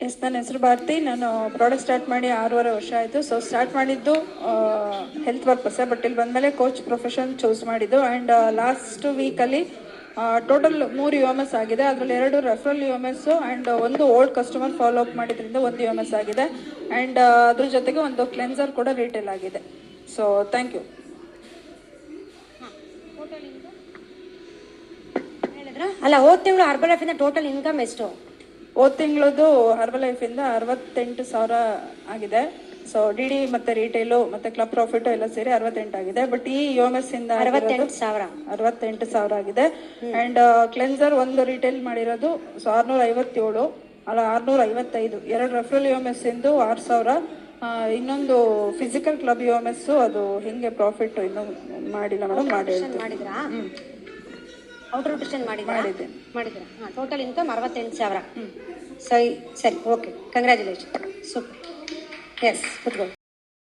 S, ನನ್ನ ಹೆಸರು ಭಾರತಿ. ನಾನು ಪ್ರಾಡಕ್ಟ್ ಸ್ಟಾರ್ಟ್ ಮಾಡಿ 6.5 ವರ್ಷ ಆಯಿತು. ಸೊ ಸ್ಟಾರ್ಟ್ ಮಾಡಿದ್ದು ಹೆಲ್ತ್ ಪರ್ಪಸ್ಸೇ, ಬಟ್ ಇಲ್ಲಿ ಬಂದಮೇಲೆ ಕೋಚ್ ಪ್ರೊಫೆಷನ್ ಚೂಸ್ ಮಾಡಿದ್ದು. ಆ್ಯಂಡ್ ಲಾಸ್ಟ್ ವೀಕಲ್ಲಿ ಟೋಟಲ್ 3 UMS ಆಗಿದೆ. ಅದರಲ್ಲಿ 2 referral UMS and 1 old customer follow up ಮಾಡಿದ್ರಿಂದ 1 UMS ಆಗಿದೆ. ಆ್ಯಂಡ್ ಅದ್ರ ಜೊತೆಗೆ ಒಂದು ಕ್ಲೆನ್ಸರ್ ಕೂಡ ರಿಟೇಲ್ ಆಗಿದೆ. So thank you. ಅಲ್ಲ, ಹೋದ ತಿಂಗಳು ಹರ್ಬಲ್ ಲೈಫಿಂದ ಟೋಟಲ್ ಇನ್ಕಮ್ ಎಷ್ಟು? ಹೋದ ತಿಂಗಳದ್ದು ಹರ್ಬಲ್ ಲೈಫಿಂದ 68,000 ಆಗಿದೆ. ಸೊ ಡಿ ಮತ್ತೆ ರಿಟೇಲು ಮತ್ತೆ ಕ್ಲಬ್ ಪ್ರಾಫಿಟ್ ಎಲ್ಲ ಸೇರಿ 68 ಆಗಿದೆ. ಬಟ್ ಈ UMS ಇಂದ 68,000 ಆಗಿದೆ. ಅಂಡ್ ಕ್ಲೆನ್ಸರ್ ಒಂದು ರಿಟೇಲ್ ಮಾಡಿರೋದು 657 ಅಲ್ಲ 655. 2 ರೆಫರಲ್ UMS ಇಂದು 6,000. ಇನ್ನೊಂದು ಫಿಸಿಕಲ್ ಕ್ಲಬ್ UMS ಅದು ಹಿಂಗೆ ಪ್ರಾಫಿಟ್ ಇನ್ನೂ ಮಾಡಿಲ್ಲ ಮೇಡಮ್. ಮಾಡಿದ್ರಾ? ಔಟ್ ರೋಟೇಷನ್ ಮಾಡಿದ್ದೆ. Total income 68,000. ಸರಿ, ಓಕೆ, ಕಂಗ್ರ್ಯಾಚುಲೇಷನ್, ಸೂಪರ್. ಎಸ್, ಕೂತ್ಕೊಳ್ಳಿ.